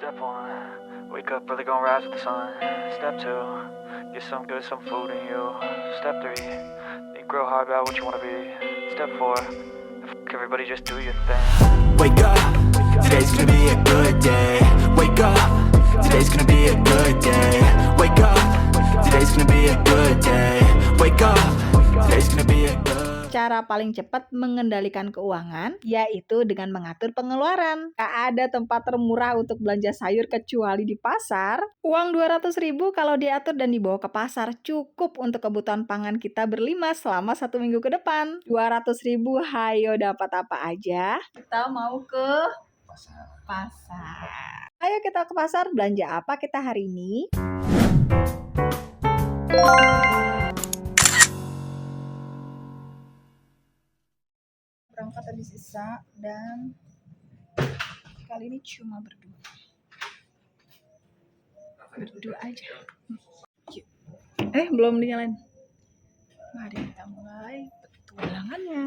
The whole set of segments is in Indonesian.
Step one, wake up early, gonna rise with the sun. Step two, get some good, some food in you. Step three, think real hard about what you wanna be. Step four, everybody just do your thing. Wake up, today's gonna be a good day. Wake up, today's gonna be a good day. Wake up, today's gonna be a good day. Wake up, today's gonna be a good. Cara paling cepat mengendalikan keuangan yaitu dengan mengatur pengeluaran. Gak ada tempat termurah untuk belanja sayur kecuali di pasar. Uang 200.000 kalau diatur dan dibawa ke pasar cukup untuk kebutuhan pangan kita berlima selama 1 minggu ke depan. 200.000 hayo dapat apa aja? Kita mau ke pasar. Ayo kita ke pasar, belanja apa kita hari ini? Berangkat habis Isa dan kali ini cuma berdua aja. Belum dinyalain. Mari kita mulai petualangannya.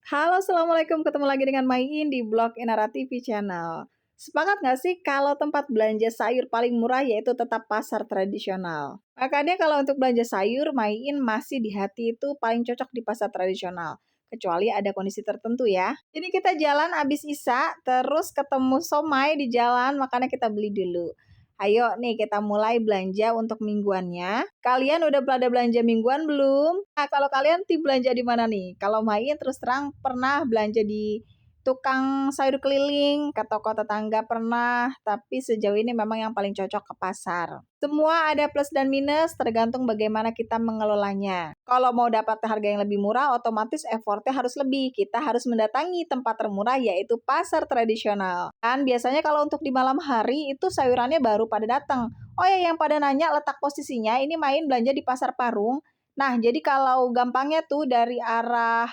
Halo, assalamualaikum, ketemu lagi dengan Mayin di blog Inara TV channel. Sepakat gak sih kalau tempat belanja sayur paling murah yaitu tetap pasar tradisional? Makanya kalau untuk belanja sayur, Mayin masih di hati itu paling cocok di pasar tradisional. Kecuali ada kondisi tertentu ya. Jadi kita jalan abis Isa, terus ketemu somai di jalan, makanya kita beli dulu. Ayo nih kita mulai belanja untuk mingguannya. Kalian udah pada belanja mingguan belum? Nah kalau kalian tim belanja di mana nih? Kalau Main terus terang pernah belanja di tukang sayur keliling, ke toko tetangga pernah, tapi sejauh ini memang yang paling cocok ke pasar. Semua ada plus dan minus, tergantung bagaimana kita mengelolanya. Kalau mau dapat harga yang lebih murah, otomatis effortnya harus lebih. Kita harus mendatangi tempat termurah, yaitu pasar tradisional. Dan biasanya kalau untuk di malam hari, itu sayurannya baru pada datang. Oh ya, yang pada nanya letak posisinya, ini Main belanja di Pasar Parung. Nah, jadi kalau gampangnya tuh dari arah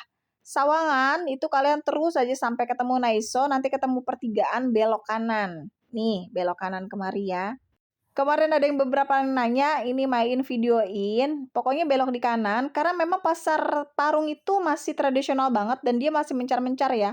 Sawangan itu kalian terus aja sampai ketemu Naiso, nanti ketemu pertigaan belok kanan. Nih, belok kanan kemari ya. Kemarin ada yang beberapa yang nanya, ini Main videoin, pokoknya belok di kanan, karena memang pasar Parung itu masih tradisional banget dan dia masih mencar-mencar ya.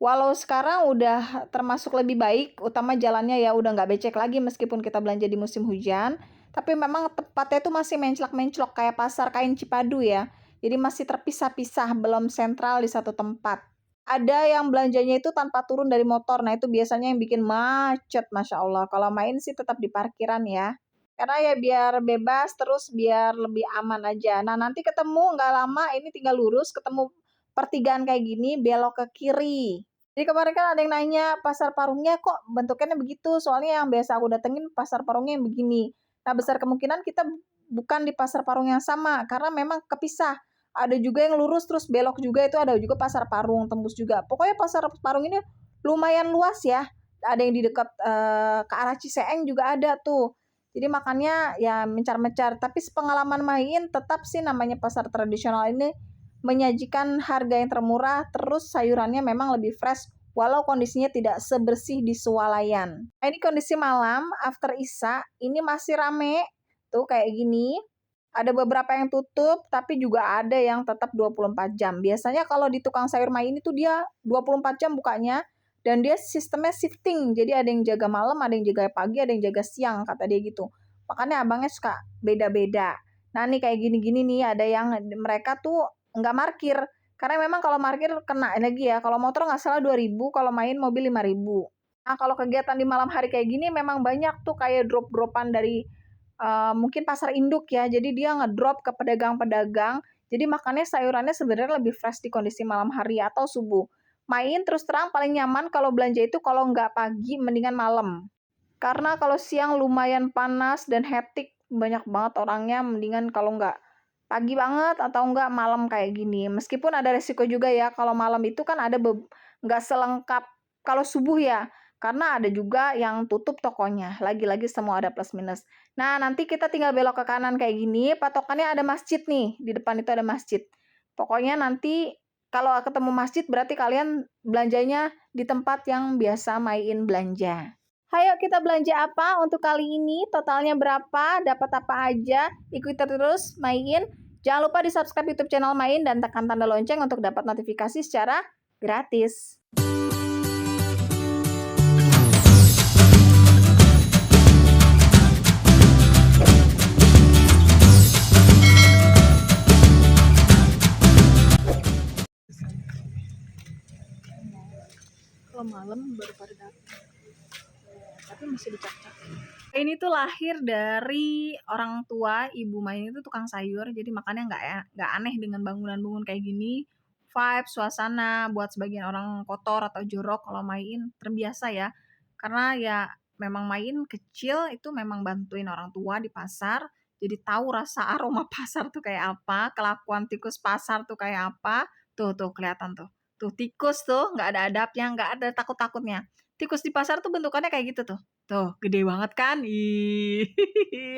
Walau sekarang udah termasuk lebih baik, utama jalannya ya udah nggak becek lagi meskipun kita belanja di musim hujan, tapi memang tempatnya itu masih menclok-menclok kayak pasar kain Cipadu ya. Jadi masih terpisah-pisah, belum sentral di satu tempat. Ada yang belanjanya itu tanpa turun dari motor, nah itu biasanya yang bikin macet, Masya Allah. Kalau Main sih tetap di parkiran ya. Karena ya biar bebas, terus biar lebih aman aja. Nah nanti ketemu nggak lama, ini tinggal lurus, ketemu pertigaan kayak gini, belok ke kiri. Jadi kemarin kan ada yang nanya, pasar Parungnya kok bentuknya begitu? Soalnya yang biasa aku datengin pasar Parungnya yang begini. Nah besar kemungkinan kita bukan di pasar Parung yang sama, karena memang kepisah. Ada juga yang lurus terus belok juga, itu ada juga pasar Parung tembus juga. Pokoknya pasar Parung ini lumayan luas ya. Ada yang di dekat ke arah Ciseeng juga ada tuh. Jadi makanya ya mencar-mencar. Tapi sepengalaman Main tetap sih namanya pasar tradisional ini menyajikan harga yang termurah, terus sayurannya memang lebih fresh walau kondisinya tidak sebersih di swalayan. Nah, ini kondisi malam after Isya, ini masih rame tuh kayak gini. Ada beberapa yang tutup, tapi juga ada yang tetap 24 jam. Biasanya kalau di tukang sayur Main itu dia 24 jam bukanya, dan dia sistemnya shifting. Jadi ada yang jaga malam, ada yang jaga pagi, ada yang jaga siang, kata dia gitu. Makanya abangnya suka beda-beda. Nah nih kayak gini-gini nih, ada yang mereka tuh nggak parkir. Karena memang kalau parkir kena lagi ya. Kalau motor nggak salah 2.000, kalau Main mobil 5.000. Nah kalau kegiatan di malam hari kayak gini memang banyak tuh kayak drop-dropan dari mungkin pasar induk ya, jadi dia ngedrop ke pedagang-pedagang, jadi makannya sayurannya sebenarnya lebih fresh di kondisi malam hari atau subuh. Main terus terang paling nyaman kalau belanja itu kalau nggak pagi mendingan malam, karena kalau siang lumayan panas dan hektik, banyak banget orangnya, mendingan kalau nggak pagi banget atau nggak malam kayak gini. Meskipun ada resiko juga ya, kalau malam itu kan ada nggak selengkap kalau subuh ya, karena ada juga yang tutup tokonya. Lagi-lagi semua ada plus minus. Nah, nanti kita tinggal belok ke kanan kayak gini, patokannya ada masjid nih. Di depan itu ada masjid. Pokoknya nanti kalau ketemu masjid berarti kalian belanjanya di tempat yang biasa Main belanja. Ayo kita belanja apa untuk kali ini? Totalnya berapa? Dapat apa aja? Ikuti terus Main. Jangan lupa di-subscribe YouTube channel Main dan tekan tanda lonceng untuk dapat notifikasi secara gratis. malam baru pada datang. Tapi masih dicak-cak. Ini tuh lahir dari orang tua ibu Main itu tukang sayur, jadi makannya nggak aneh dengan bangunan-bangun kayak gini. Vibe, suasana buat sebagian orang kotor atau jorok, kalau Main terbiasa ya. Karena ya memang Main kecil itu memang bantuin orang tua di pasar, jadi tahu rasa aroma pasar tuh kayak apa, kelakuan tikus pasar tuh kayak apa. Tuh kelihatan tuh. Tuh tikus tuh nggak ada adabnya, nggak ada takut-takutnya. Tikus di pasar tuh bentukannya kayak gitu tuh. Tuh, gede banget kan? Ih,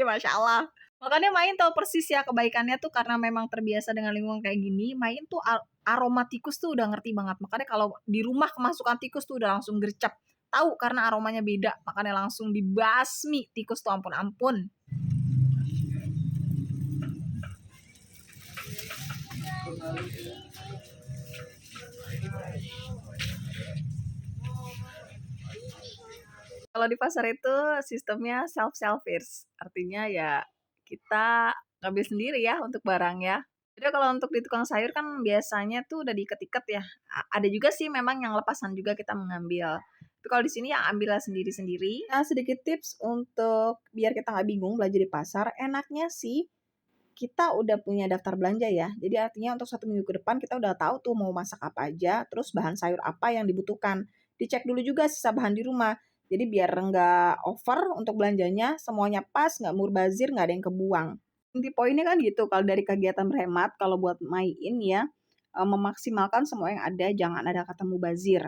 Masya Allah. Makanya Main tahu persis ya kebaikannya tuh karena memang terbiasa dengan lingkungan kayak gini. Main tuh aroma tikus tuh udah ngerti banget. Makanya kalau di rumah kemasukan tikus tuh udah langsung gercep. Tahu karena aromanya beda. Makanya langsung dibasmi tikus tuh ampun-ampun. Kalau di pasar itu sistemnya self-service, artinya ya kita ngambil sendiri ya untuk barang ya. Jadi kalau untuk di tukang sayur kan biasanya tuh udah diiket-iket ya. Ada juga sih memang yang lepasan juga kita mengambil. Tapi kalau di sini yang ambilnya sendiri-sendiri. Nah, sedikit tips untuk biar kita nggak bingung belanja di pasar, enaknya sih kita udah punya daftar belanja ya. Jadi artinya untuk 1 minggu ke depan kita udah tahu tuh mau masak apa aja, terus bahan sayur apa yang dibutuhkan. Dicek dulu juga sisa bahan di rumah. Jadi biar nggak over untuk belanjanya, semuanya pas, nggak mubazir, nggak ada yang kebuang. Inti poinnya kan gitu, kalau dari kegiatan berhemat, kalau buat Main ya, memaksimalkan semua yang ada, jangan ada kata mubazir.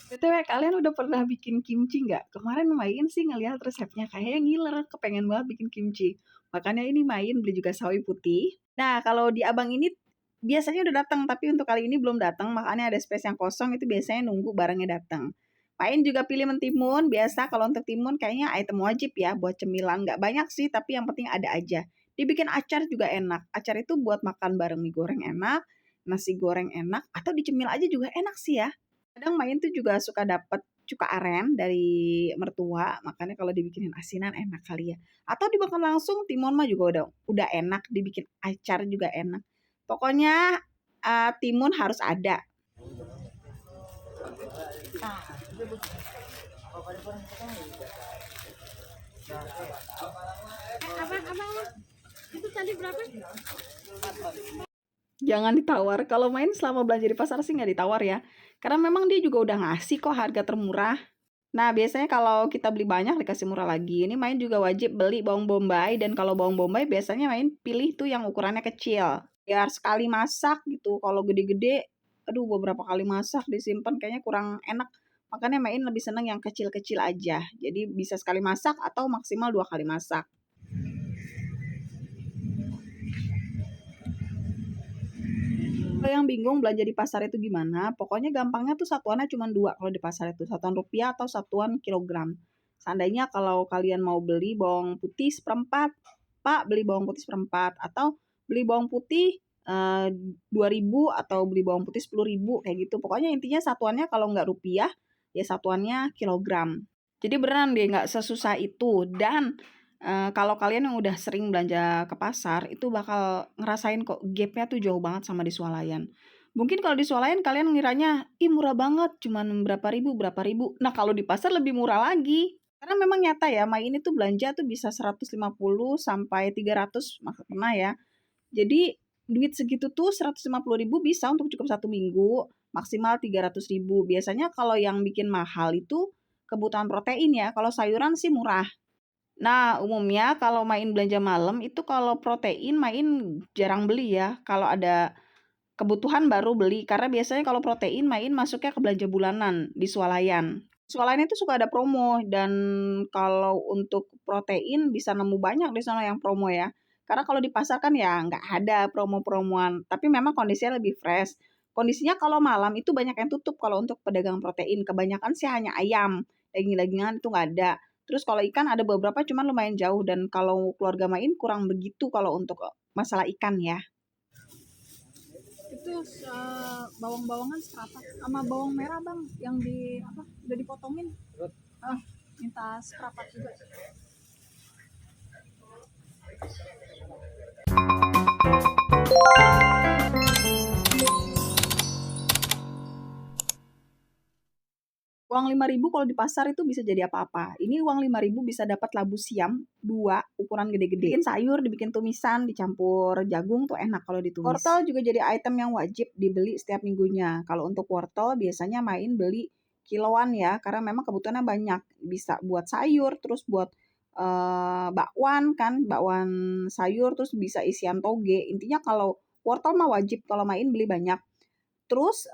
BTW, kalian udah pernah bikin kimchi nggak? Kemarin Main sih ngelihat resepnya, kayaknya ngiler, kepengen banget bikin kimchi. Makanya ini Main beli juga sawi putih. Nah, kalau di abang ini biasanya udah datang, tapi untuk kali ini belum datang, makanya ada space yang kosong, itu biasanya nunggu barangnya datang. Main juga pilih mentimun, biasa kalau untuk timun kayaknya item wajib ya buat cemilan. Nggak banyak sih, tapi yang penting ada aja. Dibikin acar juga enak. Acar itu buat makan bareng mie goreng enak, nasi goreng enak, atau dicemil aja juga enak sih ya. Kadang Main tuh juga suka dapet cuka aren dari mertua, makanya kalau dibikinin asinan enak kali ya. Atau dimakan langsung, timun mah juga udah enak, dibikin acar juga enak. Pokoknya timun harus ada. Itu tadi berapa? Jangan ditawar. Kalau Main selama belanja di pasar sih nggak ditawar ya. Karena memang dia juga udah ngasih kok harga termurah. Nah, biasanya kalau kita beli banyak dikasih murah lagi. Ini Main juga wajib beli bawang bombay. Dan kalau bawang bombay biasanya Main pilih tuh yang ukurannya kecil. Biar sekali masak gitu. Kalau gede-gede, aduh beberapa kali masak disimpan kayaknya kurang enak. Makanya Main lebih seneng yang kecil-kecil aja. Jadi bisa sekali masak atau maksimal 2 kali masak. Kalau yang bingung belanja di pasar itu gimana, pokoknya gampangnya tuh satuannya cuma 2 kalau di pasar itu, satuan rupiah atau satuan kilogram. Seandainya kalau kalian mau beli bawang putih seperempat, Pak beli bawang putih seperempat, atau beli bawang putih 2.000 atau beli bawang putih 10.000 kayak gitu. Pokoknya intinya satuannya kalau nggak rupiah, ya satuannya kilogram. Jadi beneran deh nggak sesusah itu. Dan kalau kalian yang udah sering belanja ke pasar, itu bakal ngerasain kok gapnya tuh jauh banget sama di swalayan. Mungkin kalau di swalayan kalian ngiranya, ih murah banget, cuman berapa ribu. Nah kalau di pasar lebih murah lagi. Karena memang nyata ya, Mai ini tuh belanja tuh bisa 150 sampai 300 pernah ya. Jadi duit segitu tuh 150.000 bisa untuk cukup 1 minggu, maksimal 300.000. Biasanya kalau yang bikin mahal itu kebutuhan protein ya, kalau sayuran sih murah. Nah, umumnya kalau Main belanja malam itu kalau protein Main jarang beli ya. Kalau ada kebutuhan baru beli. Karena biasanya kalau protein Main masuknya ke belanja bulanan di swalayan. Swalayan itu suka ada promo dan kalau untuk protein bisa nemu banyak di sana yang promo ya. Karena kalau di pasar kan ya nggak ada promo-promoan. Tapi memang kondisinya lebih fresh. Kondisinya kalau malam itu banyak yang tutup kalau untuk pedagang protein. Kebanyakan sih hanya ayam. Daging-dagingan itu nggak ada. Terus kalau ikan ada beberapa cuman lumayan jauh dan kalau keluarga Main kurang begitu kalau untuk masalah ikan ya. Itu bawang-bawangan seperempat sama bawang merah Bang yang udah dipotongin. Minta seperempat juga. Uang 5.000 kalau di pasar itu bisa jadi apa-apa. Ini uang 5.000 bisa dapat labu siam 2 ukuran gede-gede. Bikin sayur, dibikin tumisan, dicampur jagung tuh enak kalau ditumis. Wortel juga jadi item yang wajib dibeli setiap minggunya. Kalau untuk wortel biasanya main beli kiloan ya, karena memang kebutuhannya banyak. Bisa buat sayur, terus buat bakwan kan, bakwan sayur, terus bisa isian toge. Intinya kalau wortel mah wajib kalau main beli banyak. Terus,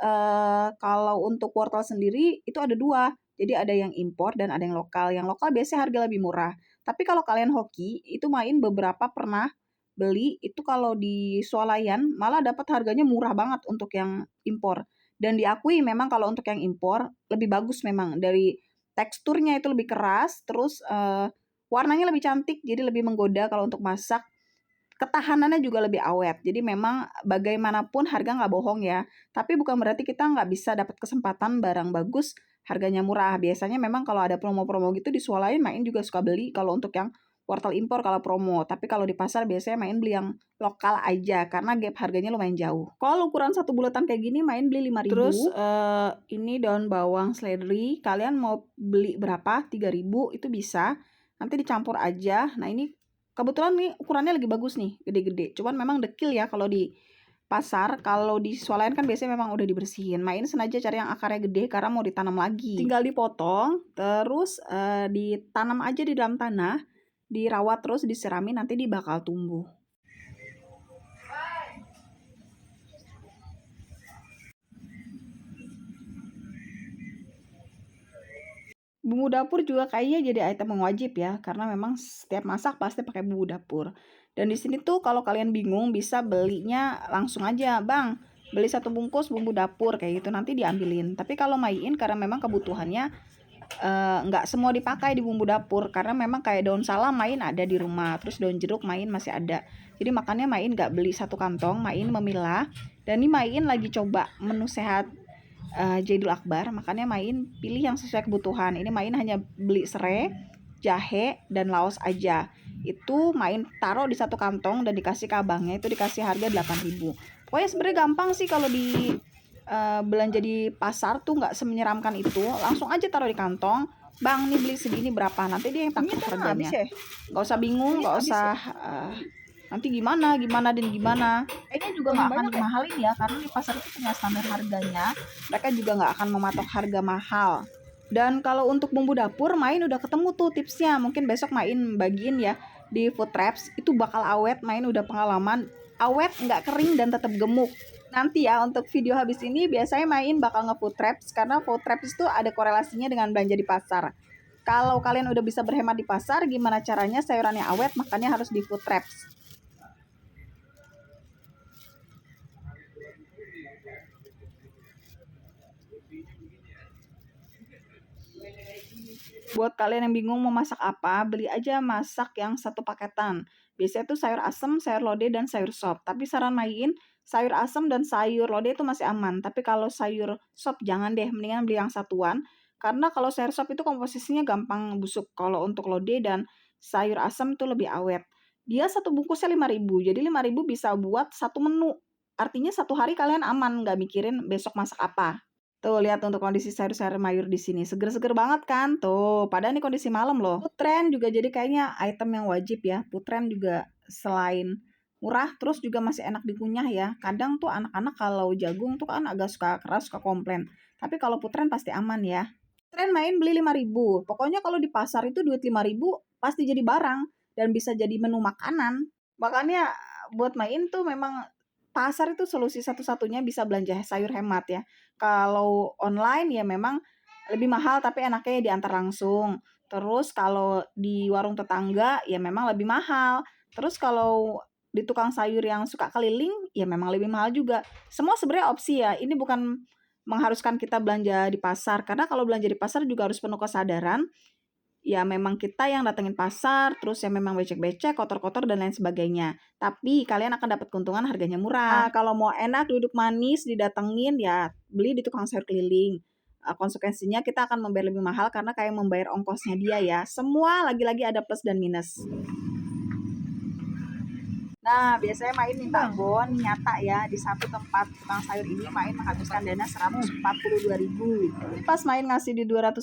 kalau untuk wortel sendiri itu ada 2, jadi ada yang impor dan ada yang lokal. Yang lokal biasanya harga lebih murah. Tapi kalau kalian hoki, itu main beberapa pernah beli, itu kalau di swalayan malah dapat harganya murah banget untuk yang impor. Dan diakui memang kalau untuk yang impor lebih bagus memang, dari teksturnya itu lebih keras, terus, warnanya lebih cantik, jadi lebih menggoda kalau untuk masak. Ketahanannya juga lebih awet. Jadi memang bagaimanapun harga nggak bohong ya. Tapi bukan berarti kita nggak bisa dapat kesempatan barang bagus, harganya murah. Biasanya memang kalau ada promo-promo gitu di swalayan main juga suka beli kalau untuk yang wortel impor kalau promo. Tapi kalau di pasar biasanya main beli yang lokal aja karena gap harganya lumayan jauh. Kalau ukuran satu bulatan kayak gini main beli 5.000. Terus ini daun bawang seledri, kalian mau beli berapa? 3.000 itu bisa. Nanti dicampur aja. Nah, ini kebetulan nih ukurannya lagi bagus nih, gede-gede. Cuman memang dekil ya kalau di pasar. Kalau di swalayan kan biasanya memang udah dibersihin. Main sengaja cari yang akarnya gede karena mau ditanam lagi. Tinggal dipotong, terus ditanam aja di dalam tanah, dirawat terus, disirami, nanti dia bakal tumbuh. Bumbu dapur juga kayaknya jadi item yang wajib ya, karena memang setiap masak pasti pakai bumbu dapur. Dan di sini tuh kalau kalian bingung bisa belinya langsung aja, Bang. Beli 1 bungkus bumbu dapur kayak gitu nanti diambilin. Tapi kalau Maiin karena memang kebutuhannya nggak semua dipakai di bumbu dapur karena memang kayak daun salam Main ada di rumah, terus daun jeruk Main masih ada. Jadi makanya Main nggak beli 1 kantong, Main memilah. Dan ini Main lagi coba menu sehat Jaidul Akbar, makanya Main pilih yang sesuai kebutuhan. Ini Main hanya beli serai, jahe, dan laos aja. Itu Main taruh di 1 kantong dan dikasih ke abangnya, itu dikasih harga 8.000. Pokoknya sebenarnya gampang sih kalau di belanja di pasar tuh nggak semenyeramkan itu. Langsung aja taruh di kantong. Bang, nih beli segini berapa? Nanti dia yang takut harganya. Nggak usah bingung, nggak usah nanti gimana dan gimana. Kayaknya juga nggak akan dimahalin ya, karena di pasar itu punya standar harganya. Mereka juga nggak akan mematok harga mahal. Dan kalau untuk bumbu dapur, Main udah ketemu tuh tipsnya. Mungkin besok Main bagiin ya di food traps. Itu bakal awet, Main udah pengalaman. Awet, nggak kering dan tetap gemuk. Nanti ya untuk video habis ini biasanya Main bakal nge-food traps. Karena food traps itu ada korelasinya dengan belanja di pasar. Kalau kalian udah bisa berhemat di pasar, gimana caranya sayurannya awet, makanya harus di food traps. Buat kalian yang bingung mau masak apa, beli aja masak yang 1 paketan. Biasanya tuh sayur asem, sayur lodeh, dan sayur sop. Tapi saran Main, sayur asem dan sayur lodeh itu masih aman. Tapi kalau sayur sop jangan deh, mendingan beli yang satuan. Karena kalau sayur sop itu komposisinya gampang busuk. Kalau untuk lodeh dan sayur asem itu lebih awet. Dia 1 bungkusnya 5.000, jadi 5.000 bisa buat 1 menu. Artinya 1 hari kalian aman, nggak mikirin besok masak apa. Tuh lihat untuk kondisi sayur-sayur mayur di sini, seger-seger banget kan? Tuh, padahal ini kondisi malam loh. Putren juga jadi kayaknya item yang wajib ya. Putren juga selain murah, terus juga masih enak dikunyah ya. Kadang tuh anak-anak kalau jagung tuh kan agak suka keras, suka komplain. Tapi kalau putren pasti aman ya. Putren Main beli 5.000. Pokoknya kalau di pasar itu duit 5.000 pasti jadi barang dan bisa jadi menu makanan. Makanya buat Main tuh memang pasar itu solusi satu-satunya bisa belanja sayur hemat ya. Kalau online ya memang lebih mahal tapi enaknya diantar langsung. Terus kalau di warung tetangga ya memang lebih mahal. Terus kalau di tukang sayur yang suka keliling ya memang lebih mahal juga. Semua sebenarnya opsi ya. Ini bukan mengharuskan kita belanja di pasar karena kalau belanja di pasar juga harus penuh kesadaran. Ya memang kita yang datengin pasar, terus yang memang becek-becek, kotor-kotor dan lain sebagainya. Tapi kalian akan dapat keuntungan harganya murah. Kalau mau enak, duduk manis, didatengin, ya beli di tukang sayur keliling. Konsekuensinya kita akan membayar lebih mahal karena kayak membayar ongkosnya dia ya. Semua lagi-lagi ada plus dan minus. Nah, biasanya Main minta bon nyata ya, di satu tempat tukang sayur ini Main menghabiskan dana 142.000. Pas Main ngasih di 200.000,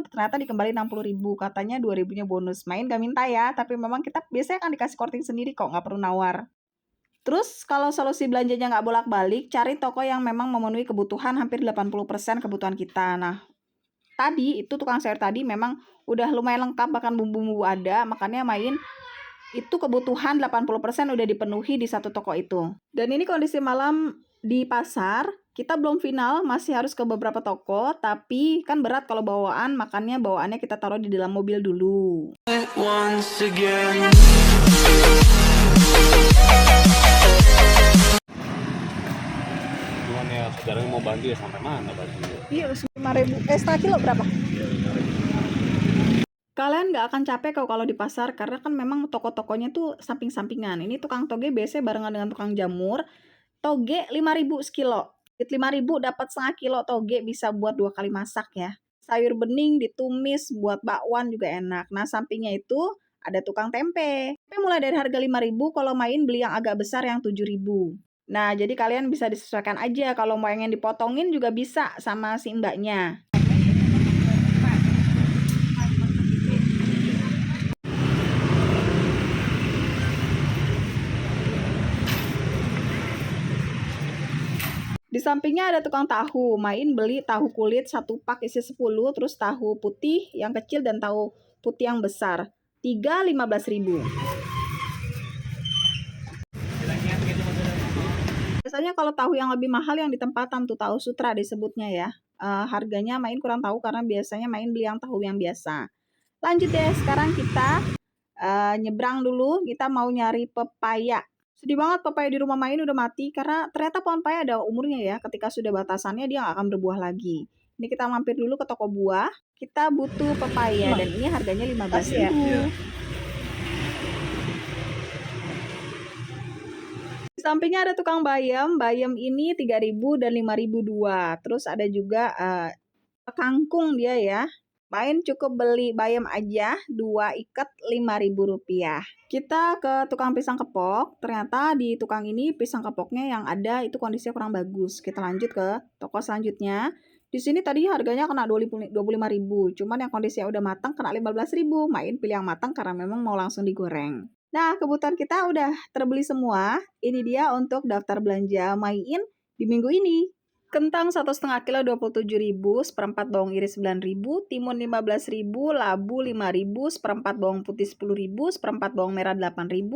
ternyata dikembali 60.000. Katanya 2.000-nya bonus. Main gak minta ya, tapi memang kita biasanya kan dikasih korting sendiri kok, nggak perlu nawar. Terus kalau solusi belanjanya nggak bolak-balik, cari toko yang memang memenuhi kebutuhan hampir 80% kebutuhan kita. Nah, tadi itu tukang sayur tadi memang udah lumayan lengkap, bahkan bumbu-bumbu ada, makanya Main itu kebutuhan 80% udah dipenuhi di satu toko itu. Dan ini kondisi malam di pasar, kita belum final, masih harus ke beberapa toko, tapi kan berat kalau bawaan, makanya bawaannya kita taruh di dalam mobil dulu. Once again. Cuman ya saudaranya mau bantu ya sampai mana bantunya? Iya, 5.000. Setengah kilo berapa? Kalian nggak akan capek kalau di pasar, karena kan memang toko-tokonya tuh samping-sampingan. Ini tukang toge biasanya barengan dengan tukang jamur. Toge 5.000 sekilo. 5.000 dapat setengah kilo toge, bisa buat 2 kali masak ya. Sayur bening ditumis buat bakwan juga enak. Nah, sampingnya itu ada tukang tempe. Tempe mulai dari harga 5.000, kalau Main beli yang agak besar yang 7.000. Nah, jadi kalian bisa disesuaikan aja. Kalau mau yang dipotongin juga bisa sama si mbaknya. Di sampingnya ada tukang tahu. Main beli tahu kulit 1 pak isi 10, terus tahu putih yang kecil dan tahu putih yang besar. 15.000. Biasanya kalau tahu yang lebih mahal yang di tempatan tuh, tahu sutra disebutnya ya. Harganya Main kurang tahu karena biasanya Main beli yang tahu yang biasa. Lanjut deh, sekarang kita nyebrang dulu. Kita mau nyari pepaya. Sedih banget, pepaya di rumah Main udah mati karena ternyata pohon pepaya ada umurnya ya. Ketika sudah batasannya dia nggak akan berbuah lagi. Ini kita mampir dulu ke toko buah. Kita butuh pepaya dan ini harganya 15.000. Di sampingnya ada tukang bayam. Bayam ini 3.000 dan 5.002. Terus ada juga kangkung dia ya. Main cukup beli bayam aja 2 ikat 5.000 rupiah. Kita ke tukang pisang kepok. Ternyata di tukang ini pisang kepoknya yang ada itu kondisinya kurang bagus. Kita lanjut ke toko selanjutnya. Di sini tadi harganya kena 25.000. Cuman yang kondisinya udah matang kena 15.000. Main pilih yang matang karena memang mau langsung digoreng. Nah, kebutuhan kita udah terbeli semua. Ini dia untuk daftar belanja Main di minggu ini. Kentang 1,5 kilo 27.000, seperempat bawang iris 9.000, timun 15.000, labu 5.000, seperempat bawang putih 10.000, seperempat bawang merah 8.000,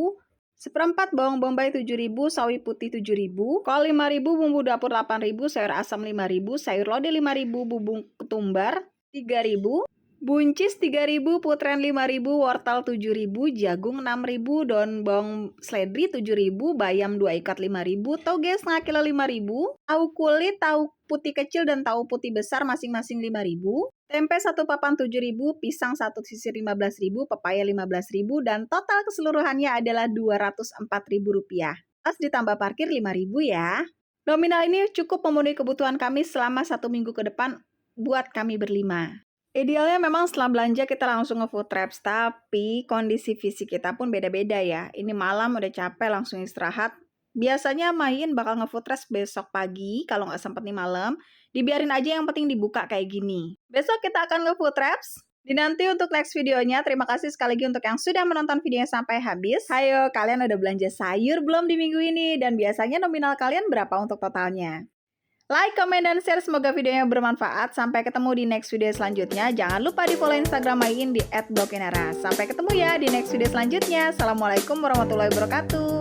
seperempat bawang bombay 7.000, sawi putih 7.000, kol 5.000, bumbu dapur 8.000, sayur asam 5.000, sayur lodeh 5.000, bubuk ketumbar 3.000, buncis 3.000, putren 5.000, wortel 7.000, jagung 6.000, daun bawang seledri 7.000, bayam 2 ikat 5.000, toge setengah kilo 5.000, tahu kulit, tahu putih kecil dan tahu putih besar masing-masing 5.000, tempe 1 papan 7.000, pisang 1 sisir 15.000, pepaya 15.000, dan total keseluruhannya adalah 204.000 rupiah. Plus ditambah parkir 5.000 ya. Nominal ini cukup memenuhi kebutuhan kami selama 1 minggu ke depan buat kami berlima. Idealnya memang setelah belanja kita langsung nge-food traps, tapi kondisi fisik kita pun beda-beda ya. Ini malam udah capek langsung istirahat. Biasanya Main bakal nge-food traps besok pagi, kalau nggak sempet nih malam. Dibiarin aja, yang penting dibuka kayak gini. Besok kita akan nge-food traps. Dinanti untuk next videonya. Terima kasih sekali lagi untuk yang sudah menonton videonya sampai habis. Hayo, kalian udah belanja sayur belum di minggu ini? Dan biasanya nominal kalian berapa untuk totalnya? Like, komen, dan share. Semoga videonya bermanfaat. Sampai ketemu di next video selanjutnya. Jangan lupa di follow Instagram Main di @bloginara. Sampai ketemu ya di next video selanjutnya. Assalamualaikum warahmatullahi wabarakatuh.